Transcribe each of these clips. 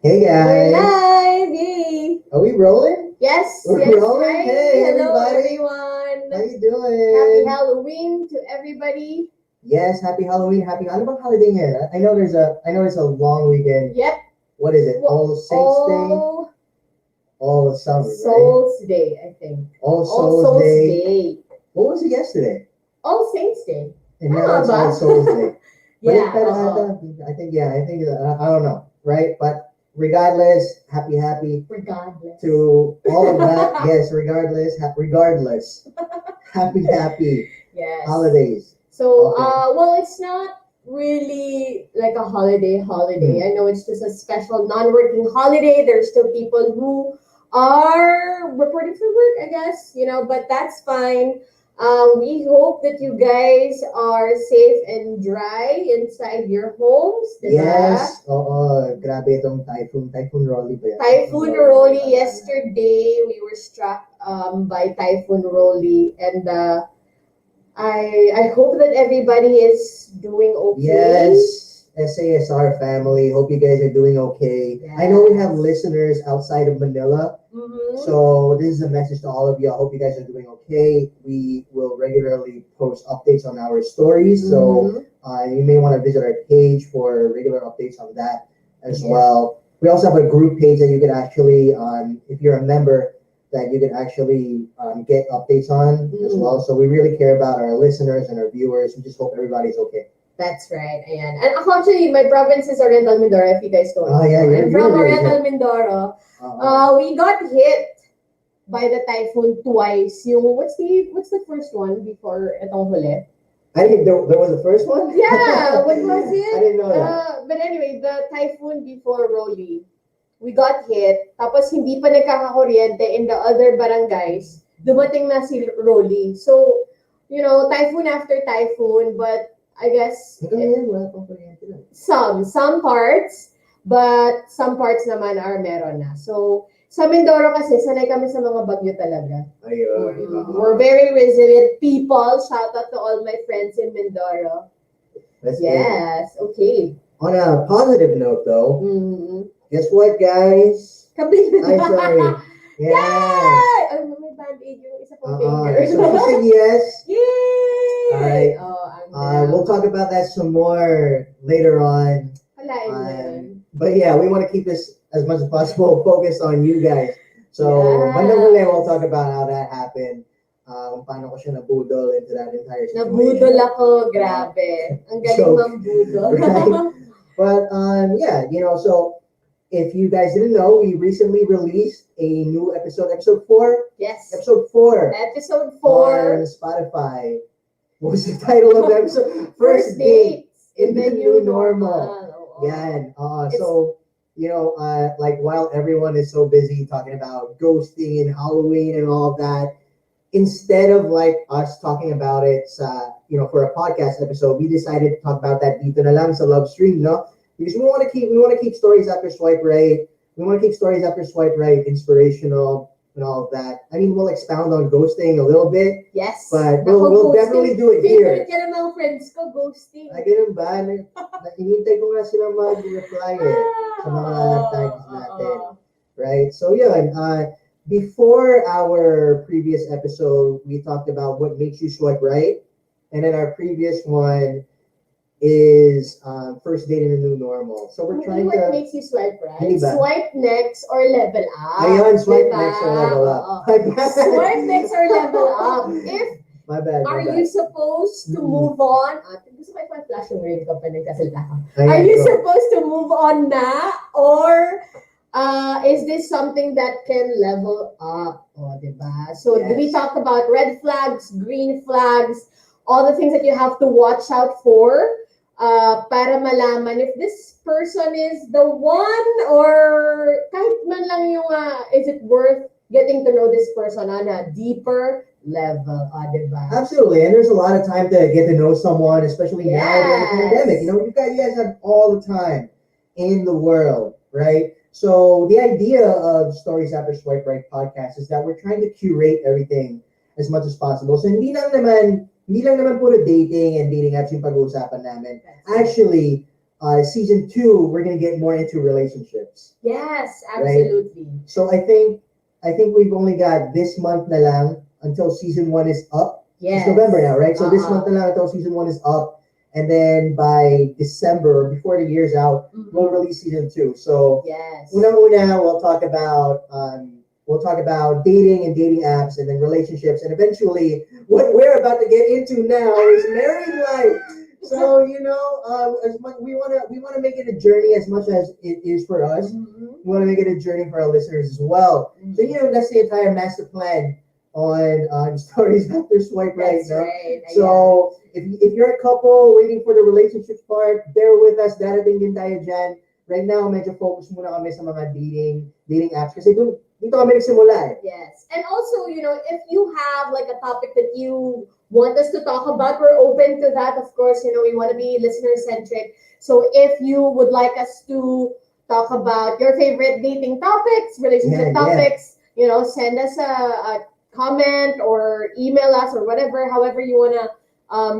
Hey We're guys, live! Yay! are we rolling? Yes, We're yes, rolling. hi! Hey Hello, everybody, how everyone! you Happy doing? Halloween to everybody! Yes, happy Halloween. Ano bang holiday ngayon? I know it's a long weekend. Yep, What is it? All Saints Day, All All Summer, right? Souls Day, I think. All All Souls Souls Day. Day. What was it yesterday? All Saints Day. And now Tama it's ba? All Souls Day. Yeah, Baliktad oo. ata. I think I don't know, right? But regardless, happy Regardless. to all of that. Yes, regardless, happy Yes. holidays. So, Okay. well, it's not really like a holiday. Hmm. I know it's just a special non-working holiday. There's still people who are reporting for work, I guess, but that's fine. We hope that you guys are safe and dry inside your homes, diba? Yes, oo, grabe itong Typhoon Rolly ba yan? Typhoon Rolly, yesterday we were struck by Typhoon Rolly, and I hope that everybody is doing okay. Yes, SASR family, hope you guys are doing okay. I know we have listeners outside of Manila, Mm-hmm. so this is a message to all of you. I hope you guys are doing okay. We will regularly post updates on our stories, so you may want to visit our page for regular updates on that as well. We also have a group page that you can actually, if you're a member, that you can actually get updates on as well. So we really care about our listeners and our viewers. We just hope everybody's okay. That's right. Ayan. And actually, my province is Oriental Mindoro, if you guys don't know. Yeah, I'm from really Oriental Mindoro. We got hit by the typhoon twice. What's the first one before itong huli? I didn't know there was a first one? Yeah, what was it? I didn't know that. But anyway, the typhoon before Rolly, we got hit, tapos hindi pa nagkakakuryente in the other barangays, dumating na si Rolly. So, typhoon after typhoon, but I guess some parts, but some parts naman are meron na. So, sa Mindoro kasi, sanay kami sa mga bagyo talaga. Ayun. We're very resilient people. Shout out to all my friends in Mindoro. Yes, okay. On a positive note, though, guess what, guys? Kabila I'm sorry. Yeah. Yay! Ay, may band-aid yung isa pong finger. So she said yes. Yay! All right. We'll talk about that some more later on. But yeah, we want to keep this as much as possible focused on you guys. So, bandang huli, we'll talk about how that happened. Kung paano ko siya nabudol into that entire situation. Nabudol ako, grabe. Ang galing mambudol. Right? But yeah, so if you guys didn't know, we recently released a new episode 4. Yes. Episode 4. Episode 4. On Spotify. What was the title of the episode? First Dates in the New Normal. Yeah. So, like while everyone is so busy talking about ghosting and Halloween and all of that, instead of like us talking about it, for a podcast episode, we decided to talk about that dito na lang sa LoveStream, no? Because we want to keep stories after swipe right. We want to keep stories after swipe right inspirational and all of that. I mean, we'll expound on ghosting a little bit. Yes. But we'll definitely do it here. Favorite ka na mga friends ko, ghosting. Ay, ganun ba? Hinintay ko nga sila mag-reply sa mga tags natin. Right? So yun, before our previous episode, we talked about what makes you swipe right. And then our previous one is first date in the new normal. So we're trying what makes you swipe right? Diba? Swipe next or level up. Ayun, swipe next or level up. Swipe next or level up. If my bad. Are you supposed to move on? Gusto ko yung flash yung ring ko pa nagkasalita ka. Are you supposed to move on na? Or is this something that can level up? Diba? So we talk about red flags, green flags, all the things that you have to watch out for para malaman if this person is the one or kahit man lang yung is it worth getting to know this person on a deeper level, diba? Absolutely, and there's a lot of time to get to know someone, especially now during the pandemic. You guys have all the time in the world, right? So the idea of Stories After Swipe Right podcast is that we're trying to curate everything as much as possible. So hindi lang naman puro dating and dating apps yung pag-uusapan namin. Actually, season 2, we're gonna get more into relationships. Yes, Right? absolutely. So I think we've only got this month na lang until season 1 is up. Yes. It's November now, right? So this Uh-uh. month na lang until season 1 is up, and then by December, before the year's out, we'll release season 2. So Yes. una we'll talk about dating and dating apps, and then relationships, and eventually what we're about to get into now is married life. So as much we wanna make it a journey as much as it is for us. We want to make it a journey for our listeners as well. So that's the entire master plan on stories after swipe right. That's No? right. So if you're a couple waiting for the relationships part, bear with us. Darating din tayo dyan. Right now, medyo focus muna kami sa mga dating apps kasi dito kami nagsimula eh. Yes. And also, if you have like a topic that you want us to talk about, we're open to that. Of course, we want to be listener centric. So if you would like us to talk about your favorite dating topics, relationship topics, send us a comment or email us or whatever, however you want to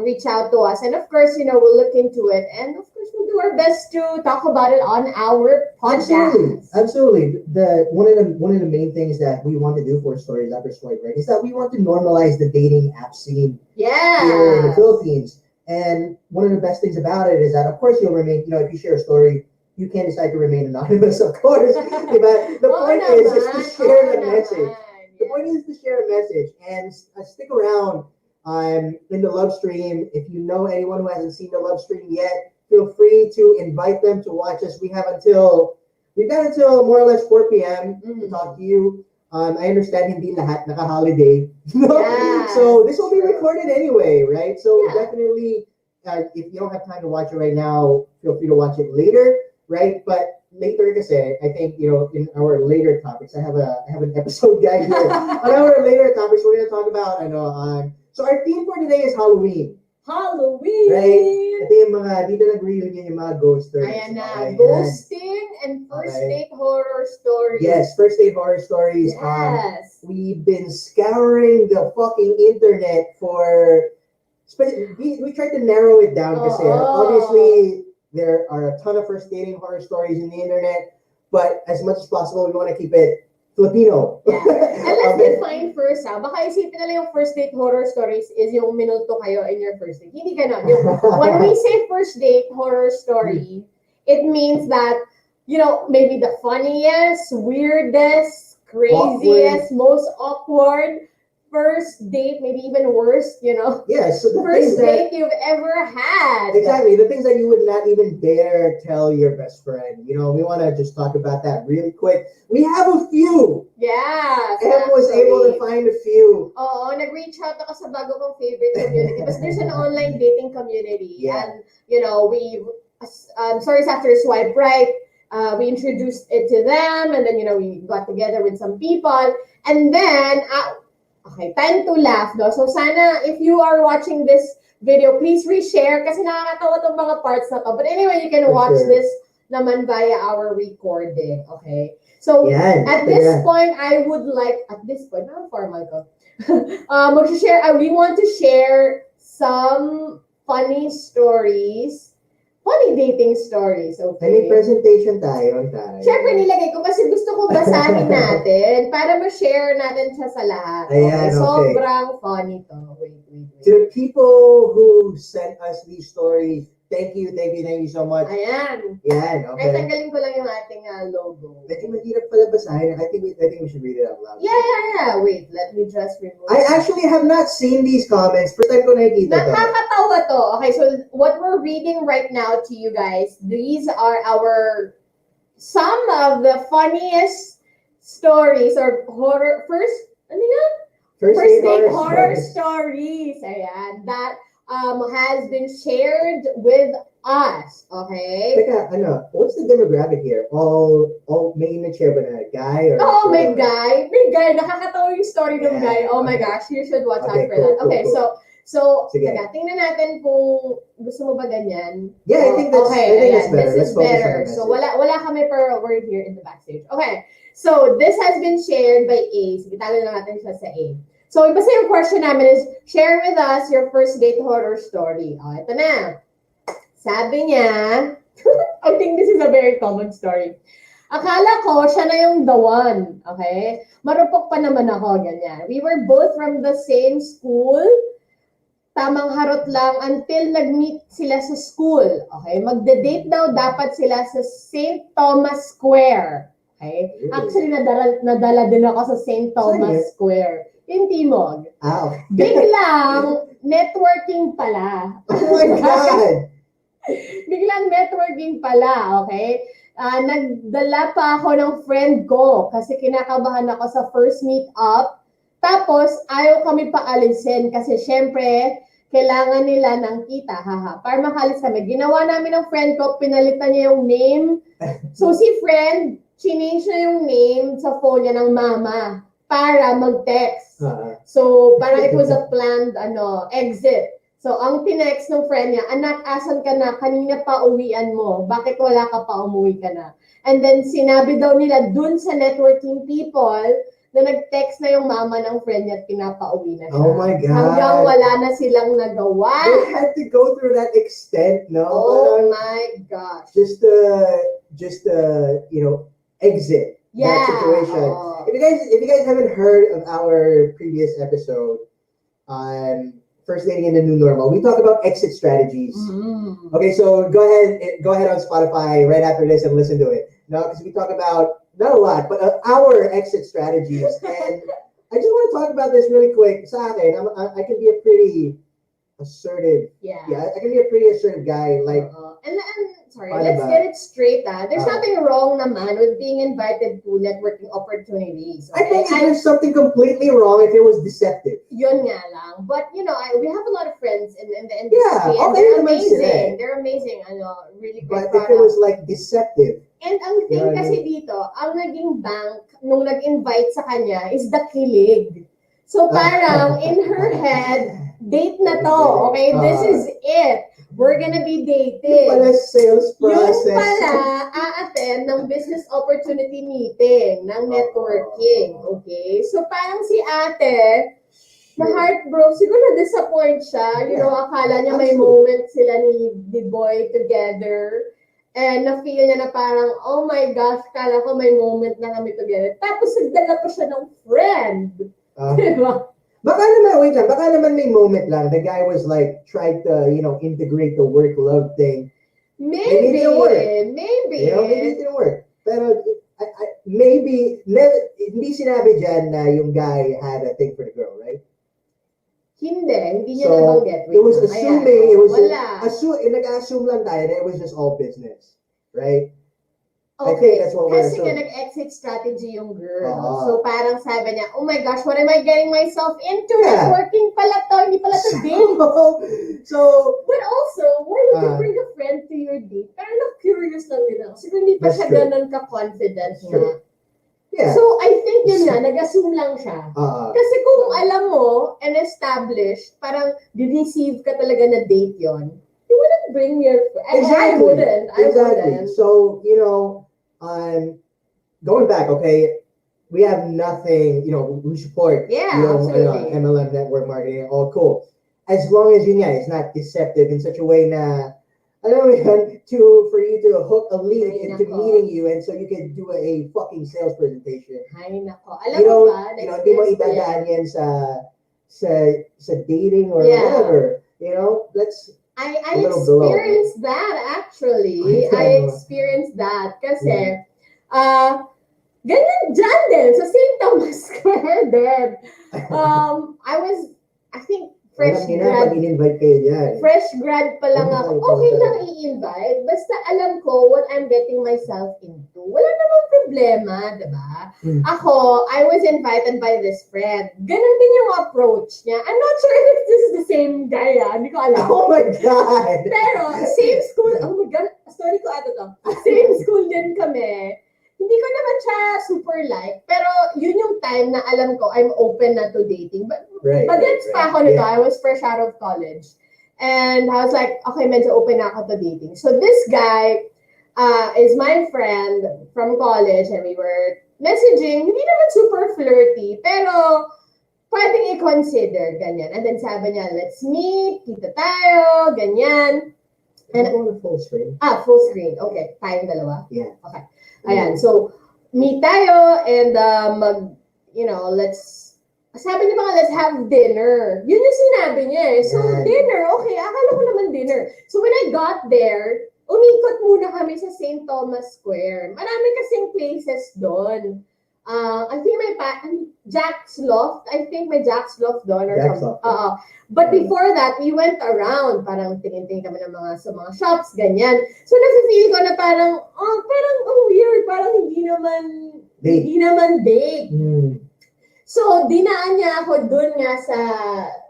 reach out to us. And of course, we'll look into it. And of course, we'll do our best to talk about it on our podcast. Absolutely. One of the main things that we want to do for Stories After Swipe Right is that we want to normalize the dating app scene here in the Philippines. And one of the best things about it is that, of course, you'll remain, if you share a story, you can decide to remain anonymous, of course. But the point is to share the message. The point is to share a message and stick around in the LoveStream. If you know anyone who hasn't seen the LoveStream yet, feel free to invite them to watch us. We've got until more or less 4 p.m. to talk to you. I understand hindi lahat naka-holiday. So this will be recorded anyway, right? So definitely, if you don't have time to watch it right now, feel free to watch it later, right? But later, kasi, I think, in our later topics, I have an episode guide here. On our later topics, we're going to talk about, so our theme for today is Halloween. Halloween! Right? Ito yung mga, dito nag-reunion yung mga ghosters. Ayan na, ghosting and first date horror stories. Yes, first date horror stories. Yes. We've been scouring the fucking internet for, we tried to narrow it down kasi obviously there are a ton of first dating horror stories in the internet, but as much as possible, we want to keep it Filipino. Yeah. And let's define first, baka isipin nila yung first date horror stories is yung minulto kayo in your first date. Hindi ganon. When we say first date horror story, it means that, maybe the funniest, weirdest, craziest, most awkward first date, maybe even worse, Yes, so the first date you've ever had. Exactly, the things that you would not even dare tell your best friend. We want to just talk about that really quick. We have a few. Yes. Em was able to find a few. Oo, nag-reach out ako sa bago kong favorite community because there's an online dating community. Yeah. And, we, Stories After Swipe Right, we introduced it to them, and then, we got together with some people. And then, okay, time to laugh, no? So sana, if you are watching this video, please reshare kasi nakakatawa tong mga parts na to. But anyway, you can watch this naman via our recording, okay? So, at this point, I would like, not formal ko, we want to share some funny stories, funny dating stories, okay? May presentation tayo. Siyempre, nilagay ko kasi gusto ko basahin natin para ma-share natin siya sa lahat. Ayan, okay. Sobrang funny to. Wait. To the people who sent us these stories, thank you so much. Ayan. Yan, okay. Ay, tanggalin ko lang yung ating logo. Medyo mahirap pala basahin. I think we should read it out loud. Yeah. Wait, let me just remove I actually have not seen these comments. First time ko nakikita to. Nakakatawa to. Okay, so what we're reading right now to you guys, these are some of the funniest stories or horror, first date horror stories. Ayan, that has been shared with us. Okay? Teka, what's the demographic here? All may na-share ba na guy? Or may guy. Nakakatawa yung story ng guy. Oh my gosh, you should watch out for that. Okay, cool. So, teka, tingnan natin kung gusto mo ba ganyan. Yeah, I think that's better. This is better. So, wala kami per word here in the backstage. Okay, so this has been shared by A. Sige, tagal lang natin siya sa A. So, iba sa yung question namin is, share with us your first date horror story. Ito na. Sabi niya, I think this is a very common story. Akala ko, siya na yung the one. Okay? Marupok pa naman ako, ganyan. We were both from the same school. Tamang harot lang until nag-meet sila sa school. Okay? Magde-date daw dapat sila sa St. Thomas Square. Okay? Actually, nadala din ako sa St. Thomas Square. In Timog. Okay. Biglang, networking pala. Oh my God! Biglang networking pala, okay? Nagdala pa ako ng friend ko kasi kinakabahan ako sa first meet-up. Tapos, ayaw kami paalisin kasi syempre, kailangan nila ng kita, haha. Para makalis kami. Ginawa namin ng friend ko, pinalitan niya yung name. So, si friend, change na yung name sa phone niya ng mama para mag-text. So, parang it was a planned exit. So, ang tinext ng friend niya, anak, asan ka na? Kanina pa uwian mo. Bakit wala ka pa, umuwi ka na? And then, sinabi daw nila dun sa networking people na nag-text na yung mama ng friend niya at pinapauwi na siya. Oh my God. Hanggang wala na silang nagawa. They had to go through that extent, no? Oh my gosh. Just exit that situation. If you guys haven't heard of our previous episode on First Dating in the New Normal, we talk about exit strategies. Mm. Okay, so go ahead on Spotify right after this and listen to it. No, because we talk about not a lot, but our exit strategies. And I just want to talk about this really quick. Sa akin, I can be a pretty assertive. Yeah, I can be a pretty assertive guy. Like, and sorry, let's get it straight. There's nothing wrong naman with being invited to networking opportunities. Okay? I think there's something completely wrong if it was deceptive. Yun nga lang. But, we have a lot of friends in the industry. Yeah, and okay, they're amazing. They're amazing. Really great But if it was like deceptive. And ang thing kasi dito, ang naging bank nung nag-invite sa kanya is the kilig. So parang in her head, date na to. Okay, this is it. We're gonna be dating. Yung pala sales process. Yung pala, a-attend ng business opportunity meeting, ng networking. Okay? So parang si ate, na-heartbroke, siguro na-disappoint siya. Akala niya may moment sila ni boy together. And na-feel niya na parang, oh my gosh, kala ko may moment na kami together. Tapos nagdala pa siya ng friend. Diba? Baka naman may moment lang. The guy was like, tried to, integrate the work-love thing. Maybe it didn't work. Maybe it didn't work. Pero, maybe, hindi sinabi dyan na yung guy had a thing for the girl, right? Hindi niya nabanggit. It was assuming, nag-assume lang tayo na it was just all business, right? Okay. I think that's what we're Kasi nga nag-exit strategy yung girl. So parang sabi niya, oh my gosh, what am I getting myself into? Yeah. Networking pala to, hindi pala to date. But also, why would you bring a friend to your date? Parang curious lang din ako. Siguro hindi pa siya ganun ka-confident na. Yeah. So, I think yun nga, nag-assume lang siya. Kasi kung alam mo and established, parang di-receive ka talaga na date yon, you wouldn't bring your friend. Exactly. I wouldn't. So, going back, okay, we have nothing, we support absolutely. MLM network marketing, all cool. As long as it's not deceptive in such a way na, for you to hook a lead into meeting you and so you can do a fucking sales presentation. Ay, nako. Alam mo ba? Hindi mo idadaan yan sa dating or whatever. I experienced that actually. I experienced that kasi ganyan dyan din sa St. Thomas Square din. I think fresh grad pa lang ako. Okay lang i-invite. Basta alam ko what I'm getting myself into. Wala namang problema, diba? Ako, I was invited by this friend. Ganun din yung approach niya. I'm not sure if this is the same guy, Hindi ko alam. Oh my God! Pero, same school. Oh my God. Story ko to. Same school din kami. Hindi ko naman siya super like, pero yun yung time na alam ko I'm open na to dating. But gets pa ako nito. I was fresh out of college. And I was like, okay, medyo open na ako to dating. So this guy is my friend from college and we were messaging. Hindi naman super flirty, pero pwedeng i-consider, ganyan. And then sabi niya, let's meet, kita tayo, ganyan. And go on full screen. Full screen. Okay. Tayong dalawa? Yeah. Okay. Ayan. So, meet tayo and sabi niya mga, let's have dinner. Yun yung sinabi niya eh. So, dinner. Okay. Akala ko naman dinner. So, when I got there, umikot muna kami sa St. Thomas Square. Marami kasing places doon. I think may Jack's Loft. I think may Jack's Loft doon or something. But before that, we went around. Parang tingin-tingin kami ng sa mga shops, ganyan. So, nafe-feel ko na parang weird. Parang hindi naman date. So, dinaan niya ako doon nga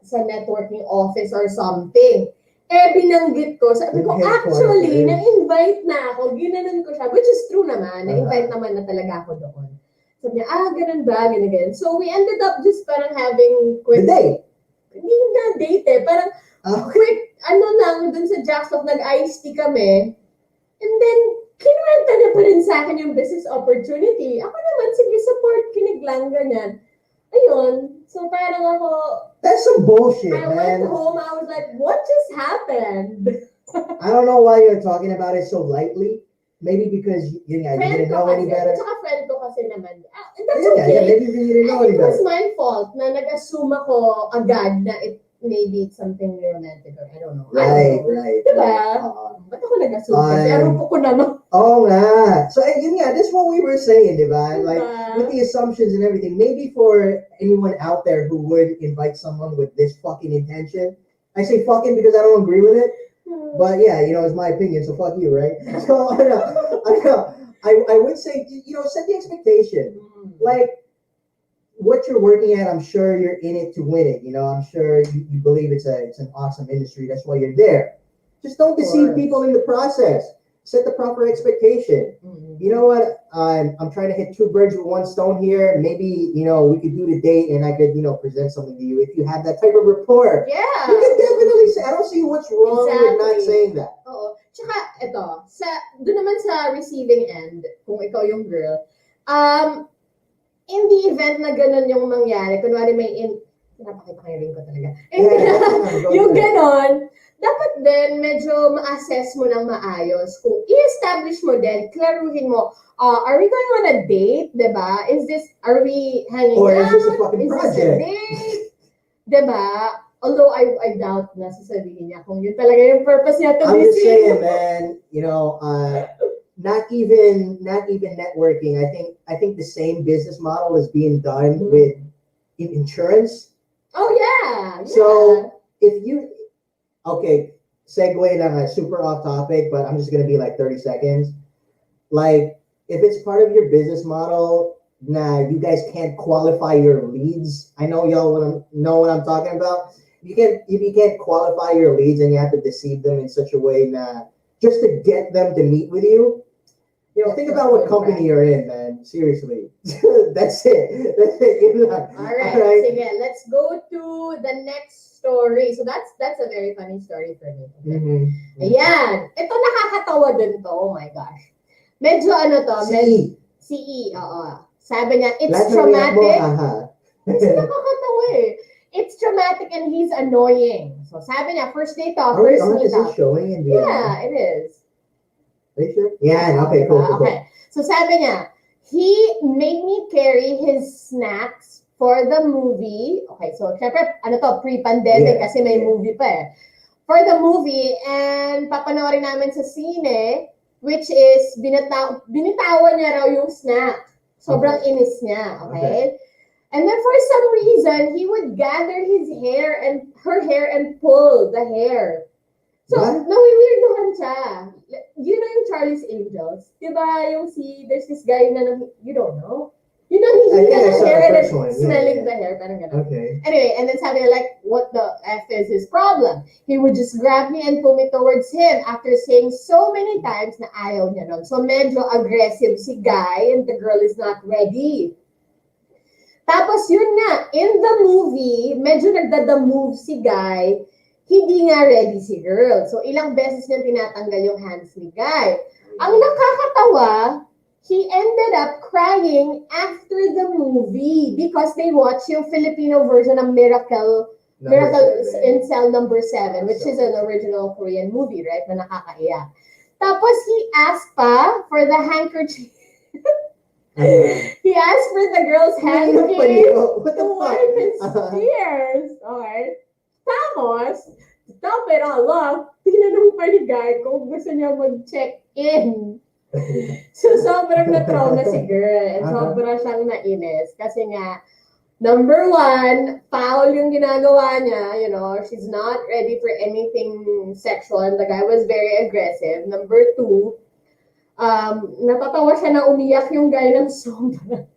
sa networking office or something. Binanggit ko. Sabi ko, actually, na-invite na ako. Ginanon ko siya. Which is true naman. Na-invite naman na talaga ako doon. Sabi niya, ganun ba? Ganun. So, we ended up just parang having quick date. Hindi na date eh. Parang quick, lang, dun sa Jackstop, nag-iced tea kami. And then, kinuwenta na pa rin sa akin yung business opportunity. Ako naman, sige, support, kinig lang, ganyan. Ayun. So, parang ako... That's some bullshit, man. I went home, I was like, what just happened? I don't know why you're talking about it so lightly. Maybe because you didn't know any better. Tsaka friend ko kasi naman. That's okay. Yeah, maybe you didn't know any better. It was my fault na nag-assume ako agad na maybe it's something romantic or I don't know. Right. Diba? Ba't ako nag-assume? Kasi arupo ko naman. Oh, nga. So, that's what we were saying, diba? Like, with the assumptions and everything, maybe for anyone out there who would invite someone with this fucking intention, I say fucking because I don't agree with it. But yeah, it's my opinion, so fuck you, right? So I would say, set the expectation. Like what you're working at, I'm sure you're in it to win it. I'm sure you believe it's an awesome industry. That's why you're there. Just don't deceive people in the process. Set the proper expectation. You know what? I'm trying to hit two birds with one stone here. Maybe, we could do the date and I could, present something to you. If you have that type of rapport. Yeah. You can definitely say, I don't see what's wrong with not saying that. Oo. Tsaka, doon naman sa receiving end, kung ikaw yung girl, in the event na ganun yung mangyari, kunwari napakita ko yung ring ko talaga. Yung ganon, dapat din medyo ma-assess mo ng maayos. Kung i-establish mo din, klaruhin mo, are we going on a date? Diba? Are we hanging out? Or is this a fucking project? Is this a date? Diba? Although I doubt na sasabihin niya kung yun talaga yung purpose niya to I'm be just seen. saying, man, not even networking. I think the same business model is being done with insurance. Oh yeah. So if you segue lang, super off topic, but I'm just gonna be like 30 seconds. Like if it's part of your business model, you guys can't qualify your leads. I know y'all know what I'm talking about. If you can't qualify your leads and you have to deceive them in such a way just to get them to meet with you. Think about what company you're in, man. Seriously. That's it. All right. Sige, let's go to the next story. So that's a very funny story for me. Okay? Ayan. Ito nakakatawa din to. Oh my gosh. Medyo CE. Oo. Sabi niya, it's traumatic. Kasi nakakatawa eh. It's traumatic and he's annoying. So sabi niya, first date off, first meet up. Is it showing in the Yeah, it is. Are you sure? Yeah, okay, cool. Okay. So sabi niya, he made me carry his snacks for the movie. Okay, so syempre, pre-pandemic kasi may movie pa eh. For the movie, and papanoorin namin sa sine, which is, binitawan niya raw yung snack. Sobrang inis niya, okay? And then for some reason, he would gather her hair and pull the hair. So, nawiwirdohan siya. You know yung Charlie's Angels? Diba there's this guy na, you don't know? You know, he's the hair and then smelling the hair. Parang ganun. Okay. Anyway, and then sabi niya, what the F is his problem? He would just grab me and pull me towards him after saying so many times na ayaw niya nun. So, medyo aggressive si guy and the girl is not ready. Tapos yun nga, in the movie, medyo nagdada-move si guy, hindi nga ready si girl. So, ilang beses niya tinatanggal yung hands ni guy. Ang nakakatawa, he ended up crying after the movie because they watched yung Filipino version ng Miracle Miracle in Cell Number 7, which is an original Korean movie, right? Na nakakaiyak. Tapos he asked pa for the handkerchief. He asked for the girl's handkerchief to wipe his tears. Okay. Tapos, to top it all off, tinanong pa ni guy kung gusto niya mag-check-in. So, sobrang na-trauma si girl and sobrang siyang nainis kasi nga, number one, foul yung ginagawa niya, you know, she's not ready for anything sexual and the guy was very aggressive. Number two, natatawa siya na umiyak yung guy ng sobra.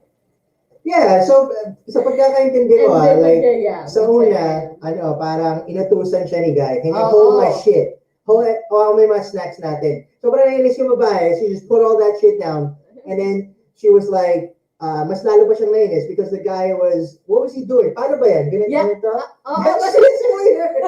Yeah, so sa pagkakaintindi ko, like, sa una, second. parang inutusan siya ni guy, can you hold my shit? Hold may mga snacks natin. Sobrang nainis yung babae, she just put all that shit down, and then she was like, mas lalo pa siyang nainis because the guy was, what was he doing? Paano ba yan? Ganito? That's just weird.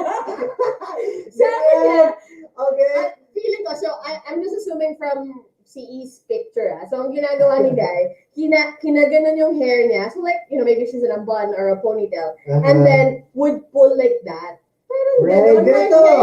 Sabi niya, okay. Feeling ko, so I'm just assuming from CE's picture. So, ang ginagawa ni guy, kinaganon yung hair niya. So, like, you know, maybe she's in a bun or a ponytail. And then, would pull like that. Pero my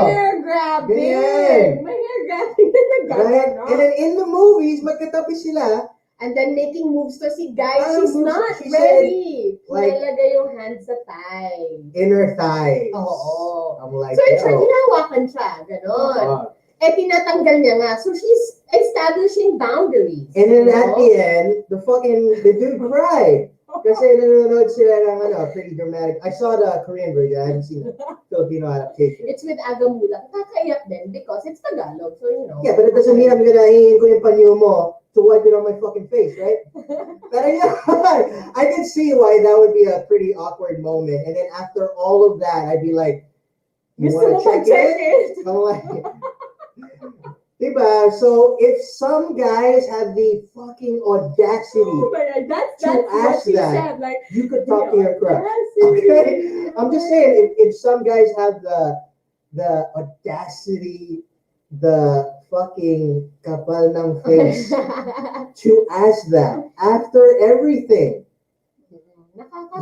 hair grabbing. My hair grabbing. Right? And then in the movies, magkatabi sila. And then making moves to si guy, she's not ready. Like, nalagay yung hands sa thigh. Inner thighs. Oo. I'm like, so, in short, hinahawakan siya. Ganon. Tinatanggal niya nga. So, she's establishing boundaries. And then at the end, the dude cried. Kasi nanonood sila ng pretty dramatic. I saw the Korean version. I haven't seen the Filipino adaptation. It's with Agamula. Kakaiyak din because it's Tagalog. So, you know. Yeah, but it doesn't mean I'm gonna hingin ko yung panyo mo to wipe it on my fucking face, right? But yeah, I can see why that would be a pretty awkward moment. And then after all of that, I'd be like, you want to check it? I'm like, diba? So if some guys have the fucking audacity that's to ask what she that, said. Like, you could talk to your crush. Okay? I'm just saying, if some guys have the audacity, the fucking kapal ng face to ask that after everything,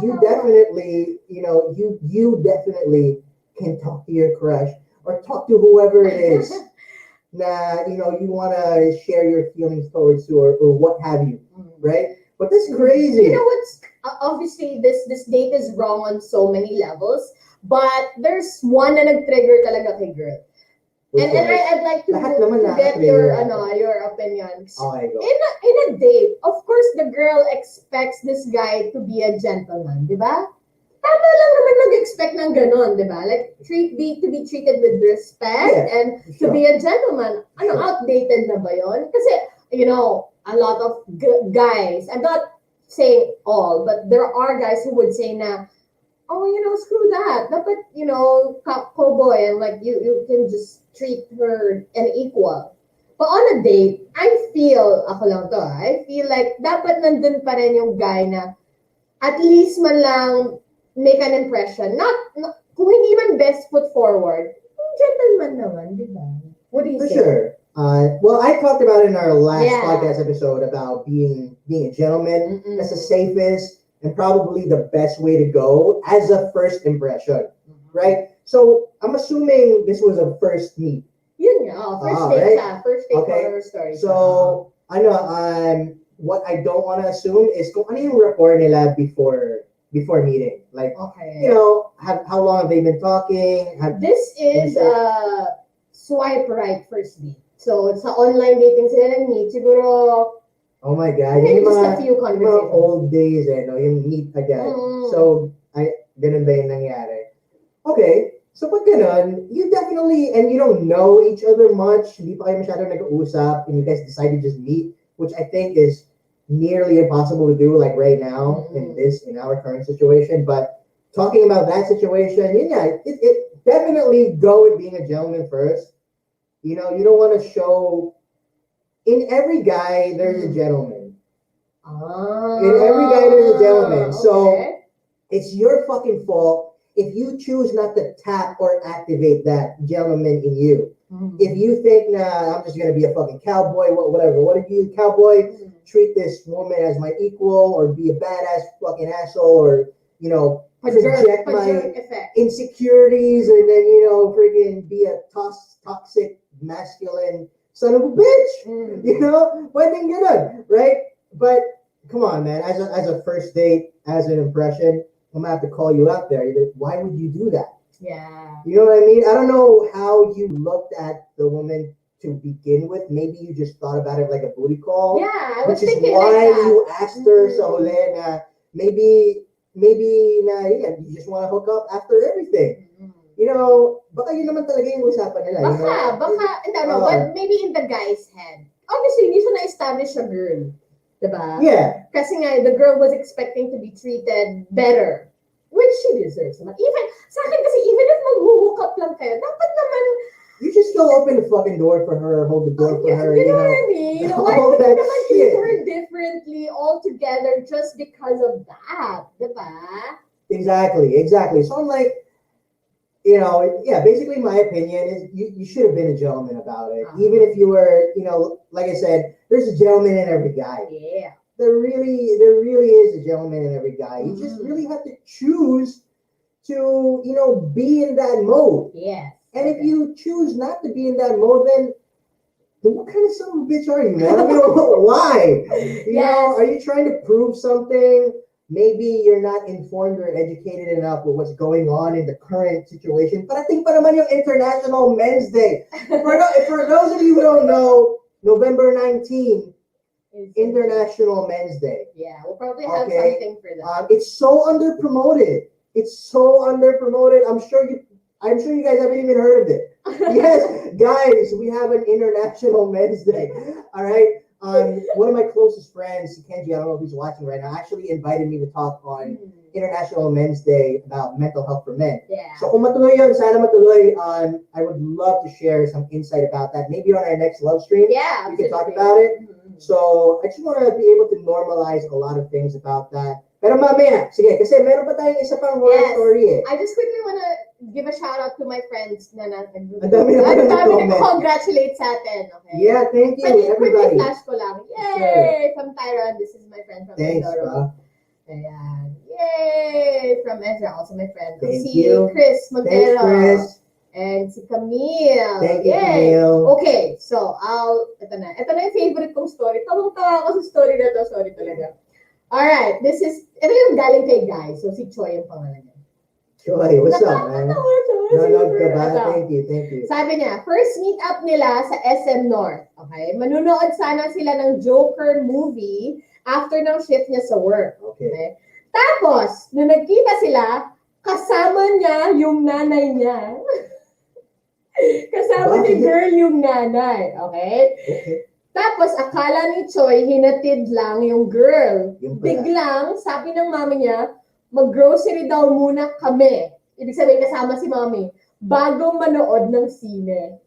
you definitely, you definitely can talk to your crush or talk to whoever it is. Na, you want to share your feelings towards you or what have you, right? But that's crazy. You know what's, obviously, this date is wrong on so many levels, but there's one na nag-trigger talaga kay girl. And I'd like to get your opinion. Okay, go. In a date, of course, the girl expects this guy to be a gentleman, di ba? Tama lang naman mag-expect ng ganon, di ba? Like, to be treated with respect and to be a gentleman. Outdated na ba yun? Kasi, a lot of guys, I'm not saying all, but there are guys who would say na, screw that. Dapat, cowboy, and like, you can just treat her an equal. But on a date, I feel like dapat nandun pa rin yung guy na at least man lang make an impression. Not kung hindi man best foot forward, gentleman naman, di ba? What do you think? Sure. Well, I talked about it in our last podcast episode about being a gentleman. That's the safest and probably the best way to go as a first impression, right? So I'm assuming this was a first meet. Yun nga, first date right? First date horror story. So, what I don't want to assume is kung ano yung rapport nila before meeting. Like, how long have they been talking? This is swipe right first date. So, sa online dating sila nag-meet, siguro, oh my God, just a few conversations. Yung mga old days, yung meet agad. So, ganun ba yung nangyari? Okay, so pag ganun, you definitely, and you don't know each other much, hindi pa kayo masyadong nag-uusap, and you guys decide to just meet, which I think is nearly impossible to do like right now in our current situation. But talking about that situation, it definitely go with being a gentleman first. You don't want to show, in every guy there's a gentleman. In every guy there's a gentleman. So it's your fucking fault if you choose not to tap or activate that gentleman in you. If you think, nah, I'm just gonna be a fucking cowboy, whatever. What if you, cowboy, treat this woman as my equal, or be a badass fucking asshole, or project my effect. insecurities and then, freaking be a toxic, masculine son of a bitch. Pwedeng ganun, right? But come on, man, as a first date, as an impression, I'm gonna have to call you out there. Why would you do that? Yeah. You know what I mean? I don't know how you looked at the woman to begin with. Maybe you just thought about it like a booty call. Yeah, I was which is thinking why like that. you asked her sa huli na maybe na yeah, you just want to hook up after everything. Baka yun naman talaga yung usapan nila. No, but maybe in the guy's head. Obviously, hindi siya na-establish a girl. Diba? Yeah. Kasi nga, the girl was expecting to be treated better. Which she deserves. Even, sa akin kasi, even if mag-hook up lang kayo, dapat naman, you just still open the fucking door for her, hold the door for her. You know what I mean? Why would you naman treat her differently altogether just because of that? Diba? Exactly. So I'm like, basically my opinion is you should have been a gentleman about it. Even if you were, like I said, there's a gentleman in every guy. Yeah. There really is a gentleman in every guy. You just really have to choose to, be in that mode. Yes. And if you choose not to be in that mode, then what kind of son of a bitch are you, man? I mean, why? Are you trying to prove something? Maybe you're not informed or educated enough with what's going on in the current situation. But I think pa naman yung International Men's Day. For those of you who don't know, November 19th, International Men's Day. Yeah, we'll probably have something for that. It's so underpromoted. I'm sure you guys haven't even heard of it. Yes, guys, we have an International Men's Day. All right. One of my closest friends, Kenji, I don't know if he's watching right now, actually invited me to talk on International Men's Day about mental health for men. Yeah. So kung matuloy yun, sana matuloy. I would love to share some insight about that. Maybe on our next LoveStream, we can talk about it. So I just want to be able to normalize a lot of things about that. Pero mamaya, sige, kasi meron pa tayong isa pang horror story eh. I just quickly want to give a shout out to my friends na Ang dami na congratulate sa atin, okay? Yeah, thank you, everybody. Quickly flash ko lang. Yay! From Tyron, this is my friend from Thanks, Mindoro. Ayan. Yay! From Ezra, also my friend. Thank you. Chris Montero. Thanks, Chris. And si Camille. Thank you, Camille. Okay, so ito na yung favorite kong story. Tawang-tawa ako sa story na to. Sorry talaga. Alright, ito yung galing kay Guy. So si Choi yung pangalan niya. Choi, what's up, man? Nanonood ka ba? Thank you. Sabi niya, first meet up nila sa SM North. Okay? Manunood sana sila ng Joker movie after ng shift niya sa work. Okay? Tapos, nung nagkita sila, kasama niya yung nanay niya. Kasama ni girl yung nanay. Okay? Tapos, akala ni Choi, hinatid lang yung girl. Biglang, sabi ng mami niya, mag-grocery daw muna kami. Ibig sabihin, kasama si mami. Bago manood ng sine.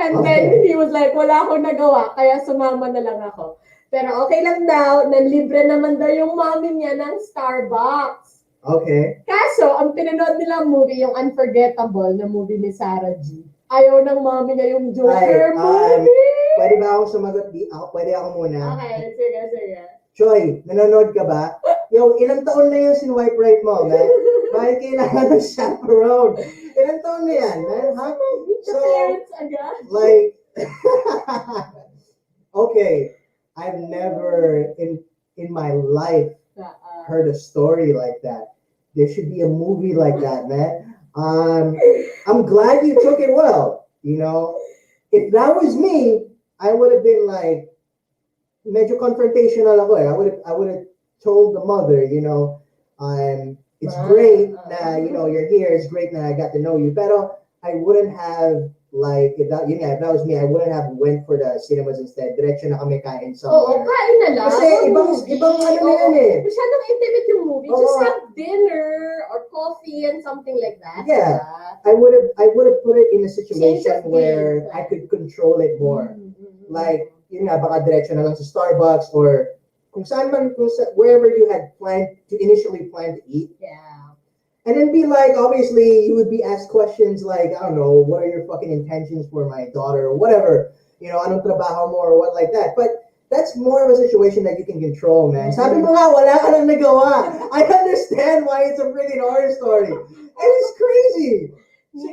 And then, he was like, wala akong nagawa, kaya sumama na lang ako. Pero okay lang daw, nanlibre naman daw yung mami niya ng Starbucks. Okay. Kaso, ang pinanood nilang movie, yung Unforgettable na movie ni Sarah G. Ayaw ng mami niya yung Joker movie. Pwede ba akong sumagot? Pwede ako muna. Okay, sige. Choi, nanonood ka ba? Yo, ilang taon na yung sinwipe right mo, man? Bakit kailangan ng chaperone? Ilang taon na yan, man? Huh? So, like, okay, I've never in my life heard a story like that. There should be a movie like that, man. I'm glad you took it well. If that was me, I would have been like, medyo confrontational ako eh. I would have told the mother, it's great na, you're here. It's great na I got to know you. Pero I wouldn't have, like, if that was me, I wouldn't have went for the cinemas instead. Diretso na kami kain somewhere. Oo, kain na lang. Kasi ibang ano na yan eh. Masyadong intimate yung movie. Just have dinner or coffee and something like that. Yeah. I would have put it in a situation where I could control it more. Like, baka diretso na lang sa Starbucks or wherever you had initially planned to eat. Yeah. And then be like, obviously, you would be asked questions like, I don't know, what are your fucking intentions for my daughter or whatever, anong trabaho mo or what like that. But that's more of a situation that you can control, man. Sabi mo nga, wala ka nang nagawa. I understand why it's a freaking horror story. And it's crazy. So,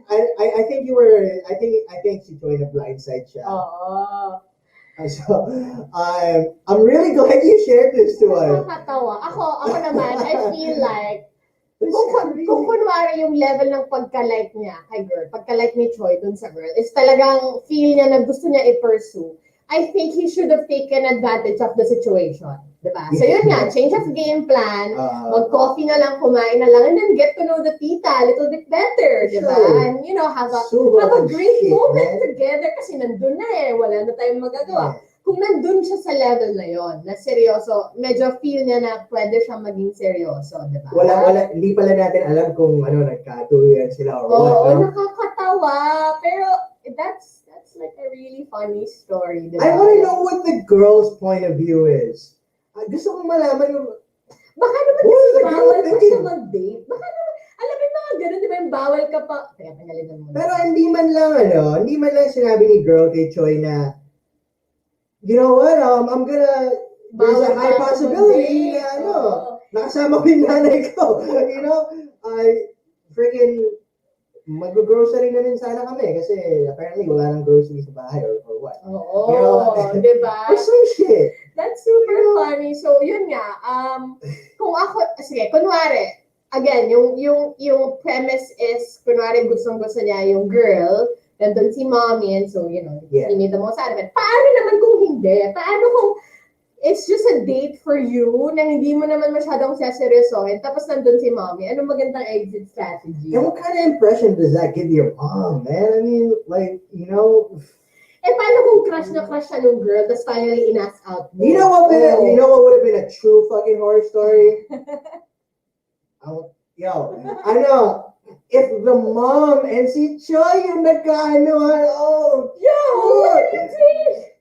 I think you were, I think si Joy na blindside siya. Oo. So, I'm really glad you shared this to us. Nakakatawa. Ako naman, I feel like, kung kunwari yung level ng pagka-like niya kay girl, pagka-like ni Choi dun sa girl, is talagang feel niya na gusto niya i-pursue, I think he should have taken advantage of the situation. Diba? So yun nga, change of game plan, mag-coffee na lang, kumain na lang, and then get to know the tita a little bit better, diba? Sure. And you know, have a great moment together kasi nandun na wala na tayong magagawa. Kung nandun siya sa level na yon, na seryoso, medyo feel niya na pwede siyang maging seryoso, diba? Wala, hindi pala natin alam kung nagkatuluyan sila or what. Oo, nakakatawa, pero that's like a really funny story, diba? I want to know what the girl's point of view is. Gusto kong malaman yung... Baka naman kasi bawal pa siya mag-date. Baka naman, alam mo yung mga ganun, di ba yung bawal ka pa... Teka, tanggalin mo. Pero hindi man lang sinabi ni girl kay Choi na, you know what, I'm gonna... There's a high possibility na, nakasama ko yung nanay ko. You know, freaking... Mag-grocery na rin sana kami kasi apparently wala nang grocery sa bahay or what. Oo, diba? Or some shit. That's super funny. So, yun nga. Kung ako, sige, kunwari, again, yung premise is, kunwari gustong-gusto niya yung girl, nandun si mommy, and so, sinita mo sa akin. Paano naman kung hindi? Paano kung it's just a date for you na hindi mo naman masyadong seryosohin, tapos nandun si mommy, anong magandang exit strategy? And what kind of impression does that give your mom, man? I mean, like, paano kung crush na crush siya nung girl, tapos finally in-ask out mo? You know what would have been a true fucking horror story? I know. If the mom and si Choi yung nagkaanoan, what did you say?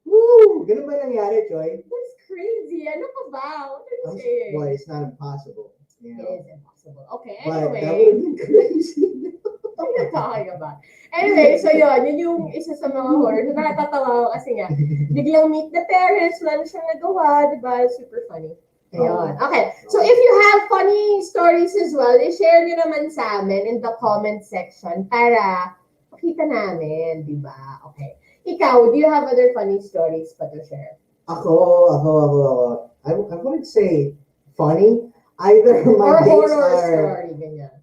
Woo! Ganun ba nangyari, Choi? That's crazy. Ano ka ba? What are you saying? Well, it's not impossible. It is impossible. Okay, but anyway. That would have been crazy. What are you talking about? Anyway, so yun yung isa sa mga horror. Nakakatawa ko kasi nga, biglang meet the parents, wala na siyang nagawa, diba? Super funny. Ayun. Okay, so if you have funny stories as well, i-share nyo naman sa amin in the comment section para makita namin, diba? Okay. Ikaw, do you have other funny stories pa to share? Ako. I wouldn't say funny. Either my or dates horror are... story, ganyan.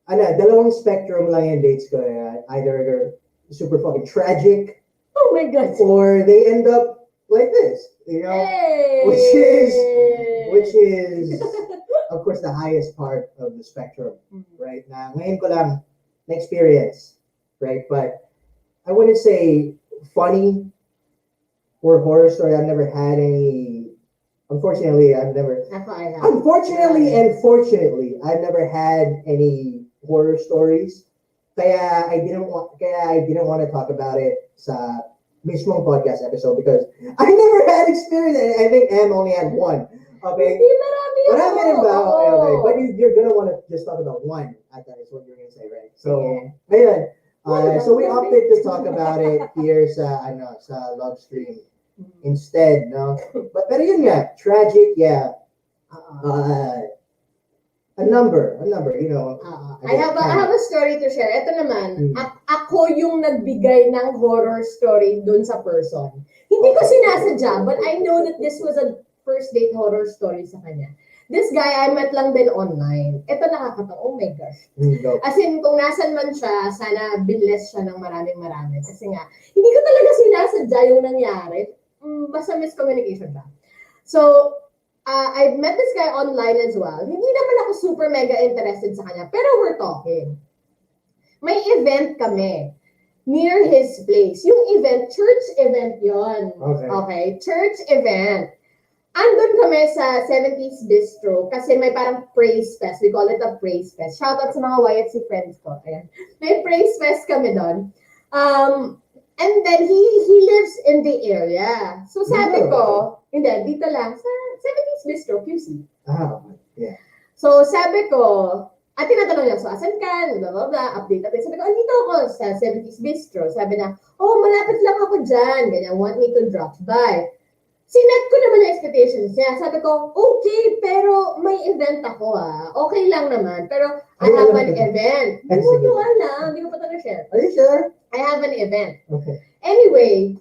Dalawang spectrum lang yung dates ko. Either they're super fucking tragic. Oh my God. Or they end up like this, Hey! Which is, of course, the highest part of the spectrum, right? Na ngayon ko lang na-experience, right? But I wouldn't say funny or horror story. I've never had any. Unfortunately, I've never. Unfortunately and fortunately, I've never had any horror stories. Kaya I didn't want to talk about it sa mismong podcast episode because I never had experience. I think Em only had one. Okay. Okay. But you're gonna want to just talk about one. I thought is what you're gonna say, right? So, ayun. So we opted to talk about it here sa LoveStream instead, no? Pero yun nga, tragic, yeah. A number, I have a story to share. Ito naman, ako yung nagbigay ng horror story dun sa person. Hindi ko sinasadya, but I know that this was a first date horror story sa kanya. This guy, I met lang din online. Ito nakakatawa. Oh my gosh. As in, kung nasan man siya, sana binless siya ng maraming. Kasi nga, hindi ko talaga sinasadya yung nangyari. Basta miscommunication ba. So, I met this guy online as well. Hindi naman ako super mega interested sa kanya, pero we're talking. May event kami near his place. Yung event, church event yon. Okay, church event. Andun kami sa 70s Bistro kasi may parang praise fest. We call it a praise fest. Shout out sa mga YFC friends ko. Ayan. May praise fest kami doon. And then he lives in the area. So sabi ko, hindi, dito lang, sa 70s Bistro, QC. Yeah. So sabi ko, At tinatanong niya, so asan ka? Blah, blah, blah, update. Sabi ko, andito ako sa 70s Bistro. Sabi na, oh, malapit lang ako dyan. Ganyan, want me to drop by. Sinet ko naman yung expectations niya. Sabi ko, okay, pero may event ako Okay lang naman. Pero I have an event. Bubutuan lang. Hindi ko pa ito na-share. Are you sure? I have an event. Okay. Anyway,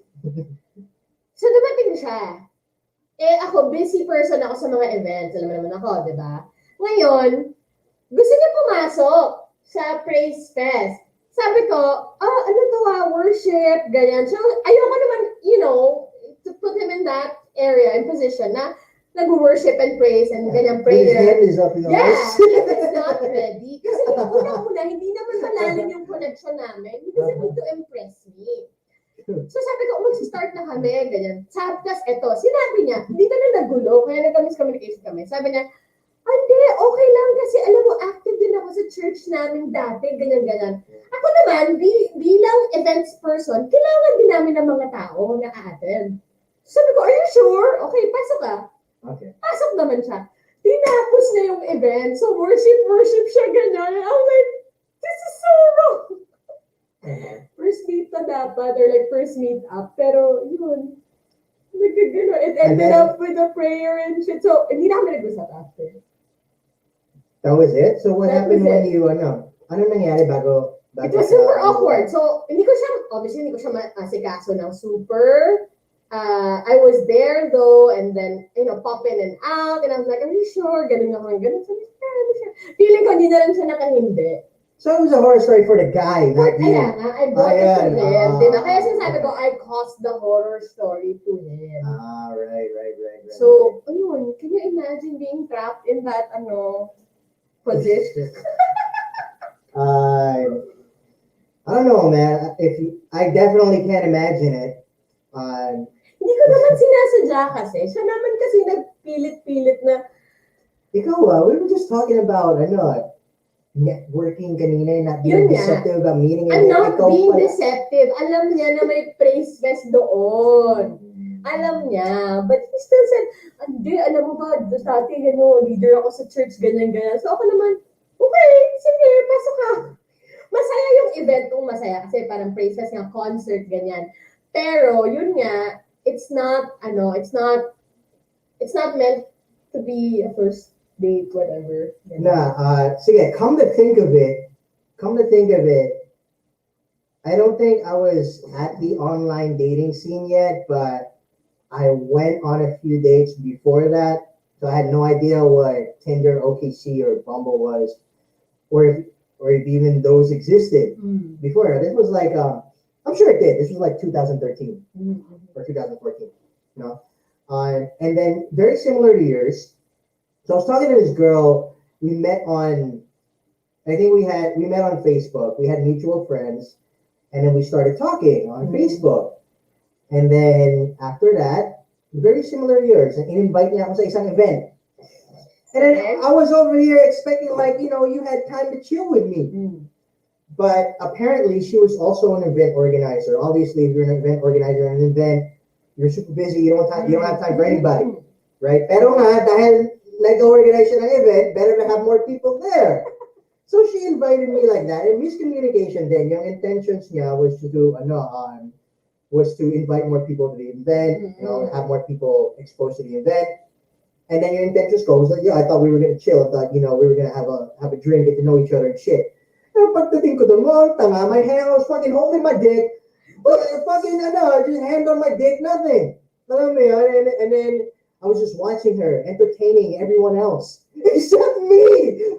so dumating siya. Ako, busy person ako sa mga events. Alam mo naman ako, di ba? Ngayon, gusto niya pumasok sa Praise Fest. Sabi ko, ano to worship, ganyan. So, ayoko naman, to put him in that area and position na nag-worship and praise and ganyan prayer. His hand is up in the Yeah, he's not ready. Kasi una, hindi naman malalim yung connection namin. He doesn't need to impress me. So sabi ko, mag-start na kami, ganyan. Tapos sinabi niya, hindi na nagulo, kaya nag-miscommunication kami. Sabi niya, hindi, okay lang kasi alam mo, active din ako sa church namin dati, ganyan-ganyan. Ako naman, bilang events person, kailangan din namin ng mga tao na a-attend. Sabi ko, are you sure? Okay, pasok ka. Okay. Pasok naman siya. Tinapos na yung event. So, worship siya ganyan. And I'm like, this is so wrong. First meet na dapat, or like first meet up. Pero, yun. Nagkagano. It ended up with a prayer and shit. So, hindi na kami nag-usap after. That was it? So, what happened when you, ano nangyari bago it was super awkward. So, obviously, hindi ko siya maasikaso ng super. I was there though, and then, pop in and out, and I was like, are you sure? Ganun ako, ganun. So, sure. Feeling ko, hindi na lang siya nakahindi. So, it was a horror story for the guy, not you. I brought it to him. Diba? Kaya sinasabi ko, I caused the horror story to him. Right. So, ayun, can you imagine being trapped in that, position? I don't know, man. I definitely can't imagine it. Hindi ko naman sinasadya kasi. Siya naman kasi nagpilit-pilit na. Ikaw, we were just talking about, networking kanina, not being deceptive about meeting. I'm not being deceptive. Alam niya na may praise fest doon. Alam niya. But he still said, hindi, alam mo ba, dati, leader ako sa church, ganyan-ganyan. So ako naman, okay, sige, pasok ka. Masaya yung event kung masaya kasi parang praise fest nga, concert, ganyan. Pero, yun nga, it's not meant to be a first date, whatever. Sige, come to think of it, I don't think I was at the online dating scene yet, but I went on a few dates before that, so I had no idea what Tinder, OKC, or Bumble was, or if even those existed before. This was like, I'm sure it did. This was like 2013 or 2014, and then very similar to yours. So I was talking to this girl. We met on Facebook. We had mutual friends, and then we started talking on Facebook. And then after that, very similar to yours, and invite niya ako sa isang event. And then I was over here expecting you had time to chill with me. But apparently she was also an event organizer. Obviously, if you're an event organizer at an event, you're super busy. You don't have time for anybody, right? Pero nga, dahil nag-organize siya ng event, better to have more people there. So she invited me like that. And miscommunication then, yung intentions niya was to do, was to invite more people to the event, have more people exposed to the event. And then your intentions go, was like, I thought we were going to chill. I thought, we were going to have a drink, get to know each other and shit. Pero pagdating ko doon, my hand, I was fucking holding my dick. Just hand on my dick, nothing. Alam mo yun? And then I was just watching her, entertaining everyone else, except me.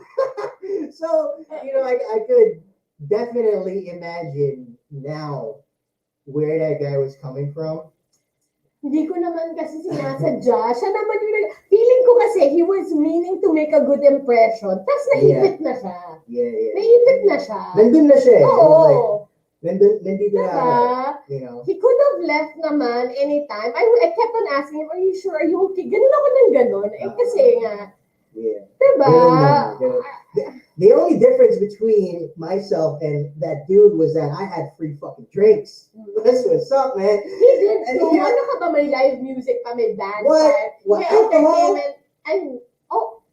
So, I could definitely imagine now where that guy was coming from. Hindi ko naman kasi sinasadya. Siya naman feeling ko kasi he was meaning to make a good impression. Tapos naipit na siya. Yeah. Naipit na siya. Nandun na siya. Oo. Nandito na. He could have left naman anytime. I kept on asking him, are you sure? Are you okay? Ganun ako ng ganun. Kasi nga. Yeah. Diba? The only difference between myself and that dude was that I had free fucking drinks. That's what's up, man. He did. So, ano ka ba? May live music pa, may dance. What? May Alcohol? entertainment. And,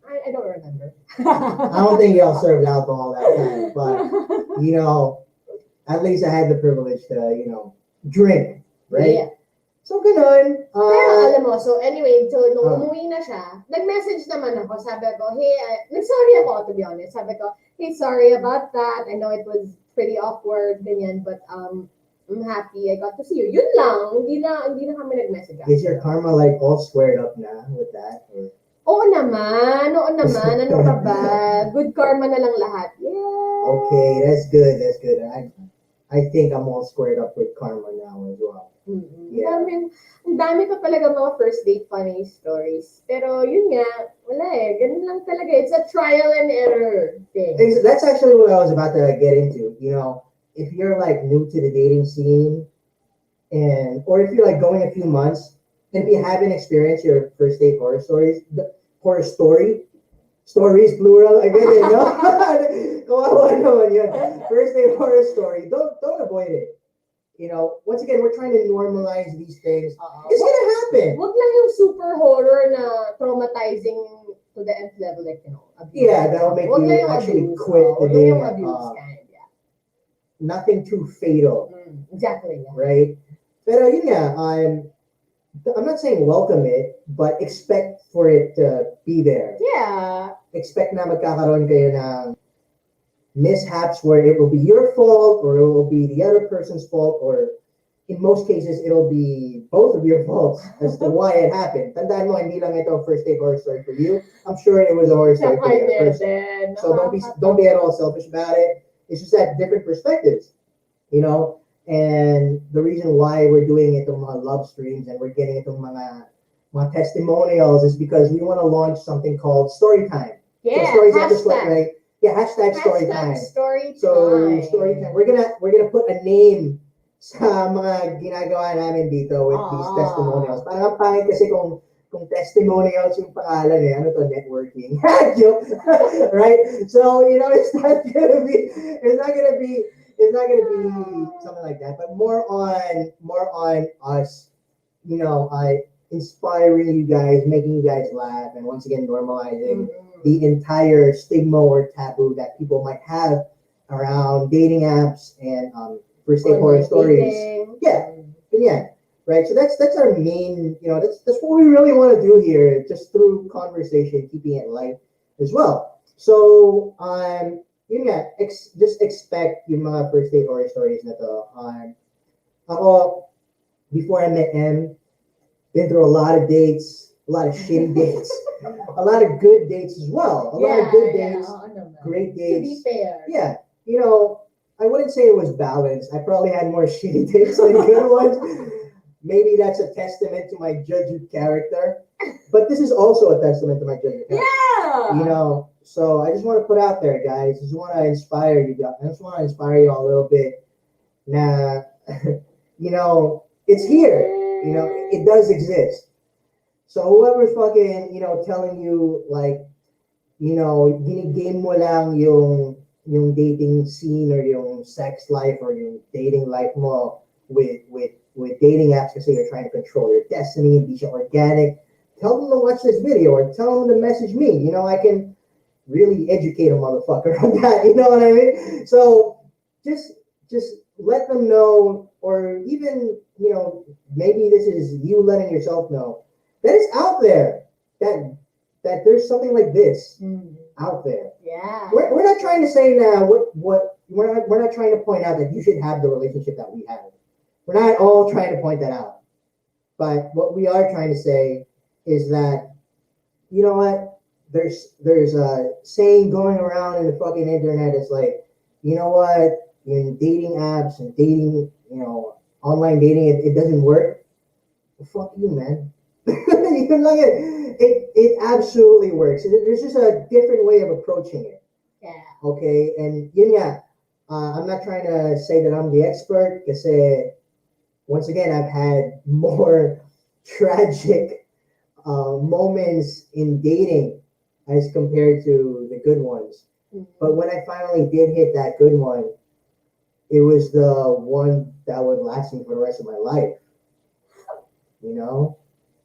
I don't remember. I don't think y'all served alcohol that time, but you know, at least I had the privilege to, you know, drink, right? Yeah. So ganun. Pero alam mo, so anyway, so nung umuwi na siya, nag-message naman ako, sabi ko, hey, nag-sorry ako, to be honest. Sabi ko, hey, sorry about that. I know it was pretty awkward, ganyan, but I'm happy I got to see you. Yun lang, hindi na kami nag-message. Is your karma like all squared up na with that? Or? Oo naman, ano ka ba? Good karma na lang lahat. Yeah. Okay, that's good, that's good. I think I'm all squared up with karma now as well. Mm-hmm. Yeah. Ang dami pa talaga mga first date funny stories. Pero yun nga, wala eh. Ganun lang talaga. It's a trial and error thing. That's actually what I was about to get into. You know, if you're like new to the dating scene, or if you're like going a few months, and if you haven't experienced your first date horror stories, stories plural, I get it, no? Kawawa naman yun. First date horror story, don't avoid it. You know, once again, we're trying to normalize these things. It's gonna happen. Wag lang yung super horror na traumatizing to the nth level, like, you know, abuse. Yeah, that'll make you actually abuse, quit the dating. Yung abuse kind, yeah. Nothing too fatal. Exactly. Yeah. Right? Pero yun nga, I'm not saying welcome it, but expect for it to be there. Yeah. Expect na magkakaroon kayo ng mishaps where it will be your fault or it will be the other person's fault, or in most cases it'll be both of your faults as to why it happened. Tandaan mo, hindi lang ito a first date horror story for you. I'm sure it was a horror story for the other person. So don't be at all selfish about it. It's just that different perspectives, you know. And the reason why we're doing itong mga love streams and we're getting itong mga testimonials is because we want to launch something called story time. Yeah, so stories hashtag. Right? Yeah, hashtag story time. So story time. We're gonna put a name sa mga ginagawa namin dito with these testimonials. Parang ang pangit kasi kung testimonials yung pangalan eh, ano to, networking. Joke. Right? So, you know, it's not gonna be something like that, but more on us, you know, inspiring you guys, making you guys laugh, and once again normalizing the entire stigma or taboo that people might have around dating apps and first date horror stories. Yeah, right. So that's our main, you know, that's what we really want to do here, just through conversation, keeping it light as well. So yun nga, just expect yung mga first date horror stories na to. Ako, before I met M, been through a lot of dates, a lot of shitty dates, a lot of good dates as well. A lot of good dates, great dates. To be fair. Yeah, you know, I wouldn't say it was balanced. I probably had more shitty dates than good ones. Maybe that's a testament to my judgy character, but this is also a testament to my judgy character. Yeah. You know, so I just want to put out there, guys. I just want to inspire you guys. I just want to inspire you all a little bit. Nah, you know, it's here. You know, it does exist. So whoever's fucking, you know, telling you like, you know, ginigame mo lang yung dating scene or yung sex life or yung dating life mo with dating apps kasi you're trying to control your destiny, be organic. Tell them to watch this video or tell them to message me. You know, I can really educate a motherfucker on that. You know what I mean? So just let them know, or even, you know, maybe this is you letting yourself know that it's out there, that there's something like this out there. Yeah. We're not trying to say now we're not trying to point out that you should have the relationship that we have. We're not all trying to point that out. But what we are trying to say is that, you know what, there's a saying going around in the fucking internet. It's like, you know what, in dating apps and dating, you know, online dating, it doesn't work. Well, fuck you, man. You can look at it absolutely works. There's just a different way of approaching it. Yeah. Okay, and yun nga, I'm not trying to say that I'm the expert, kasi once again, I've had more tragic moments in dating as compared to the good ones. But when I finally did hit that good one, it was the one that would last me for the rest of my life. You know?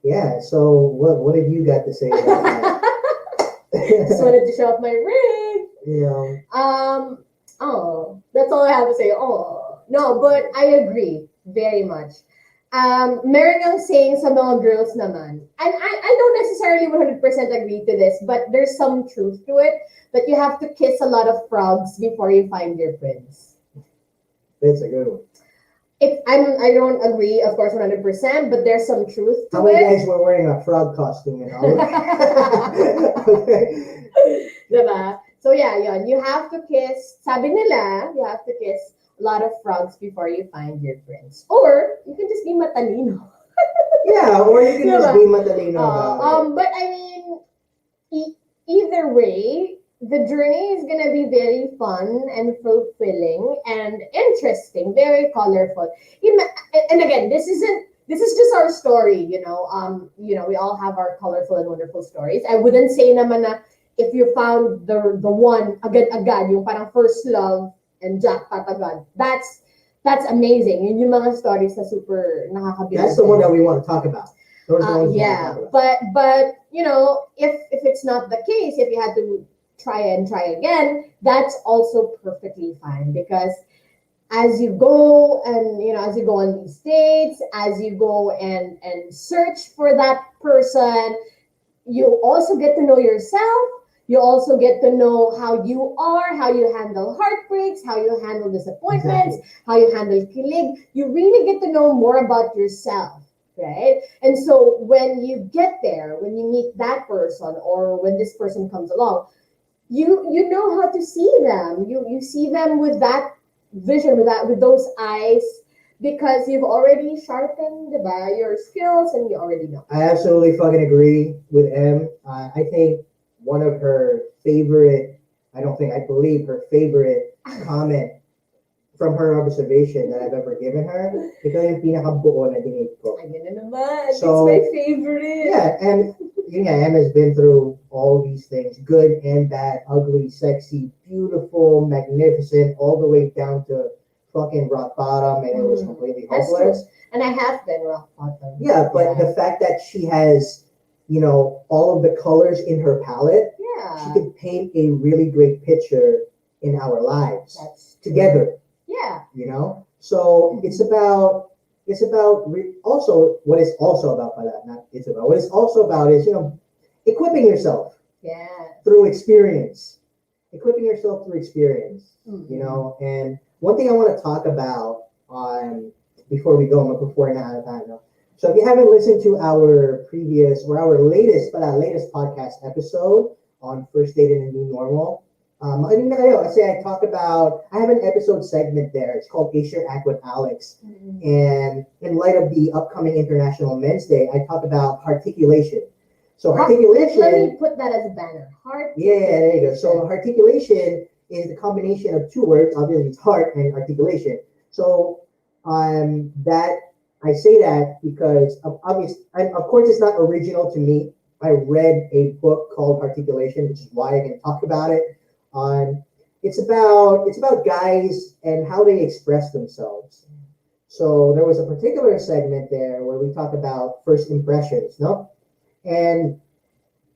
Yeah, so what have you got to say about that? Just wanted to show off my ring. You know, Oh, that's all I have to say. Oh, no, but I agree very much. Meron ngang saying sa mga girls naman, and I don't necessarily 100% agree to this, but there's some truth to it, that you have to kiss a lot of frogs before you find your prince. that's a good one. I don't agree, of course, 100%, but there's some truth to How many it. guys were wearing a frog costume and all? Okay. Diba? So yeah, yun. You have to kiss, sabi nila, you have to kiss a lot of frogs before you find your prince. Or, you can just be matalino. Yeah, or you can just Diba? be matalino about it. But I mean, either way, the journey is gonna be very fun and fulfilling and interesting, very colorful. And again, this is just our story, we all have our colorful and wonderful stories. I wouldn't say naman na if you found the one agad, yung parang first love and jackpot agad. That's amazing. Yun yung mga stories na super nakakabilang. That's the one that we want to talk about. Those are the ones we want to Yeah, talk about. but if it's not the case, if you had to try and try again, that's also perfectly fine, because as you go and as you go on these dates, as you go and search for that person, you also get to know yourself. You also get to know how you are, how you handle heartbreaks, how you handle disappointments, how you handle kilig. You really get to know more about yourself, right? And so when you get there, when you meet that person, or when this person comes along, you know how to see them. You see them with that vision, with those eyes, because you've already sharpened your skills, and you already know. I absolutely fucking agree with M. I think one of her favorite, I believe her favorite comment from her observation that I've ever given her, ito yung pinakabuo na dinig ko. Ayun na naman. So, it's my favorite. Yeah, and M has been through all these things, good and bad, ugly, sexy, beautiful, magnificent, all the way down to fucking rock bottom, and it was completely hopeless. And I have been rock bottom. Yeah, but the fact that she has, all of the colors in her palette, she could paint a really great picture in our lives together. Yeah. So it's about also what it's also about by that, not it's about what it's also about is equipping yourself. Yeah. Through experience, equipping yourself through experience. And one thing I want to talk about before we go, before we're out of time. So if you haven't listened to our previous or our latest podcast episode on First Date in a New Normal, I have an episode segment there. It's called Ace Your Act with Alex. And in light of the upcoming International Men's Day, I talk about articulation. So articulation. Let me put that as a banner. Yeah, there you go. So articulation is the combination of two words. Obviously, it's heart and articulation. So that I say that because of course, it's not original to me. I read a book called Articulation, which is why I can talk about it. It's about guys and how they express themselves. So there was a particular segment there where we talk about first impressions, no? And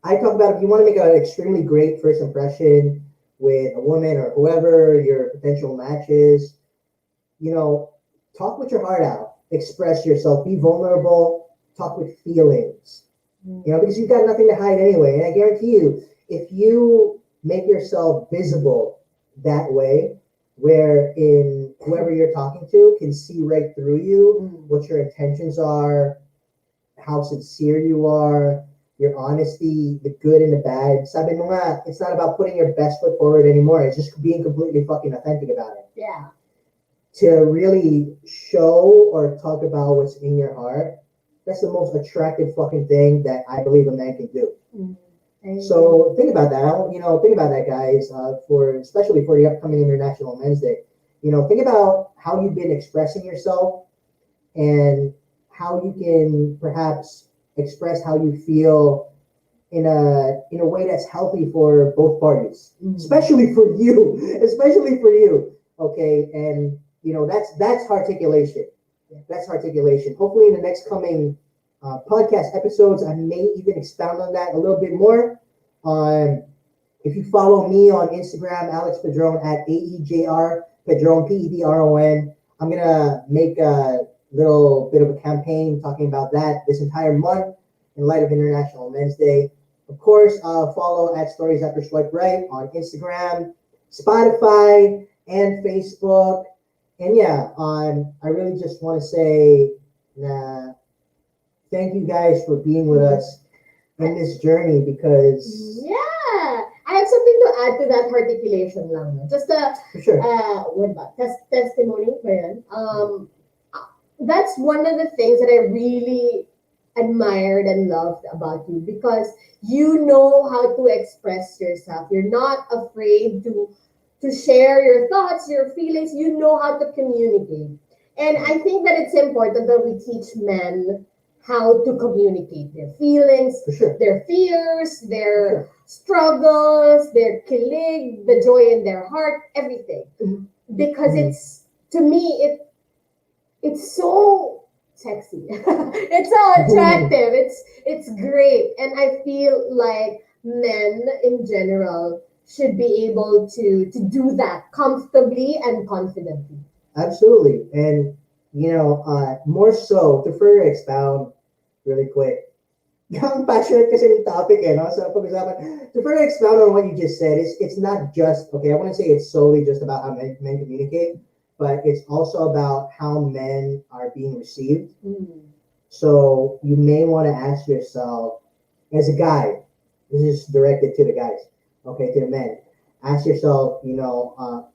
I talk about if you want to make an extremely great first impression with a woman or whoever your potential match is, talk with your heart out, express yourself, be vulnerable, talk with feelings, because you've got nothing to hide anyway. And I guarantee you, if you make yourself visible that way, wherein whoever you're talking to can see right through you, what your intentions are, how sincere you are, your honesty, the good and the bad. Sabi mo nga, it's not about putting your best foot forward anymore. It's just being completely fucking authentic about it. Yeah. To really show or talk about what's in your heart, that's the most attractive fucking thing that I believe a man can do. So think about that. Think about that, guys. Especially for the upcoming International Men's Day. Think about how you've been expressing yourself and how you can perhaps express how you feel in a way that's healthy for both parties, especially for you. Okay, and that's articulation. That's articulation. Hopefully, in the next coming podcast episodes, I may even expound on that a little bit more. If you follow me on Instagram, Alex Padron at AEJR Padron PEDRON, I'm gonna make a little bit of a campaign talking about that this entire month in light of International Men's Day. Of course, follow at Stories After Swipe Right on Instagram, Spotify, and Facebook. And yeah, I really just want to say thank you guys for being with us in this journey because yeah, I have something to add to that articulation lang. No? Just for sure. What ba? Testimony ba yan? That's one of the things that I really admired and loved about you because you know how to express yourself. You're not afraid to share your thoughts, your feelings. You know how to communicate. And I think that it's important that we teach men how to communicate their feelings, For sure. their fears, their struggles, their kilig, the joy in their heart, everything. Because it's, to me, it's so sexy. It's so attractive. It's great. And I feel like men in general should be able to do that comfortably and confidently. Absolutely. And, more so, to further expound really quick, I'm passionate kasi yung topic no? So pag-usapan, to further expound on what you just said, it's not just, okay, I wouldn't say it's solely just about how men communicate, but it's also about how men are being received. So you may want to ask yourself, as a guy, this is directed to the guys, okay, to the men. Ask yourself,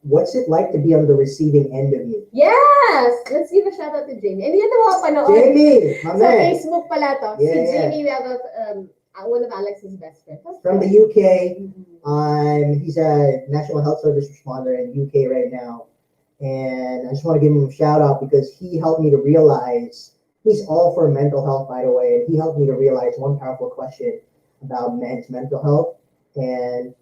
what's it like to be on the receiving end of you? Yes! Let's give a shout out to Jamie. Hindi ito makapanood. Jamie, my Sa man. Facebook pala to. Yeah, Si yeah. Jamie, we have one of Alex's best friends. From the UK. He's a National Health Service responder in UK right now. And I just want to give him a shout out because he helped me to realize, he's all for mental health, by the way, and he helped me to realize one powerful question about men's mental health. And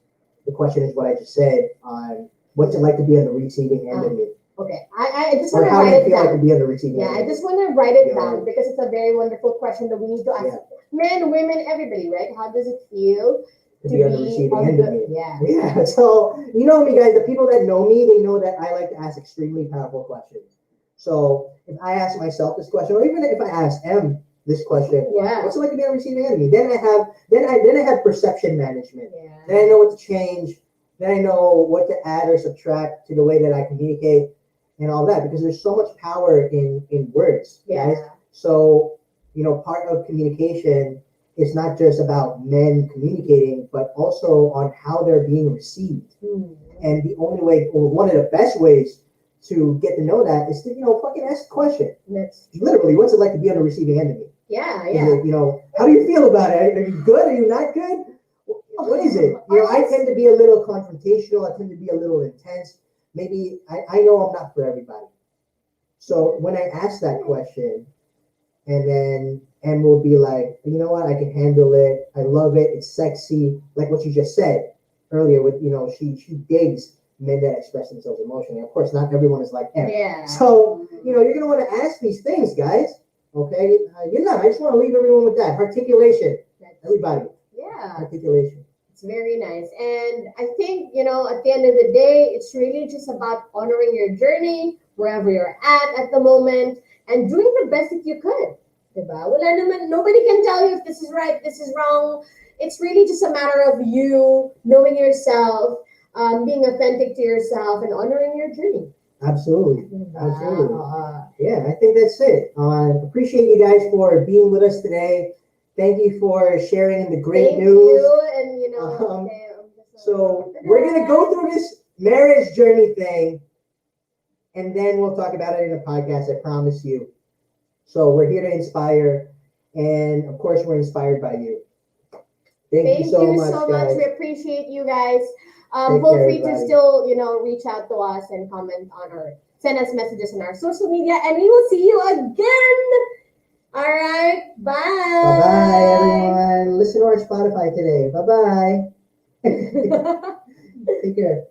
the question is what I just said on what's it like to be on the receiving end of you? Okay, I just Or want to how do write you it feel like to down. be on the receiving Yeah, end? I just want to write it Yeah. down because it's a very wonderful question that we need to ask men, women, everybody, right? How does it feel To be on the receiving end of you. Yeah. Yeah, so you know me, guys. The people that know me, they know that I like to ask extremely powerful questions. So if I ask myself this question, or even if I ask M this question, Yeah. what's it like to be on the receiving end of me? Then I have perception management. Yeah. Then I know what to change. Then I know what to add or subtract to the way that I communicate and all that because there's so much power in words, guys. So part of communication is not just about men communicating, but also on how they're being received. And the only way, or one of the best ways to get to know that is to, fucking ask the question. Literally, what's it like to be on the receiving end of me? Yeah, Is yeah. it, how do you feel about it? Are you good? Are you not good? What is it? I tend to be a little confrontational. I tend to be a little intense. Maybe I know I'm not for everybody. So when I ask that question, and then M will be like, you know what? I can handle it. I love it. It's sexy. Like what you just said earlier with, she digs men that express themselves emotionally. Of course, not everyone is like M. Yeah. So, you're going to want to ask these things, guys. Okay? I just want to leave everyone with that. Articulation. Everybody. Yeah. Articulation. It's very nice. And I think, at the end of the day, it's really just about honoring your journey, wherever you're at the moment, and doing the best that you could. Diba? Wala naman, nobody can tell you if this is right, this is wrong. It's really just a matter of you knowing yourself, being authentic to yourself, and honoring your journey. Absolutely. Absolutely. Yeah, I think that's it. Appreciate you guys for being with us today. Thank you for sharing the great news. Thank you, and so we're gonna go through this marriage journey thing, and then we'll talk about it in the podcast. I promise you. So we're here to inspire, and of course, we're inspired by you. Thank you so much, guys. We appreciate you guys. Feel free to still, reach out to us and comment on or send us messages on our social media, and we will see you again. All right, bye. Bye-bye, everyone. Listen to our Spotify today. Bye-bye. Take care.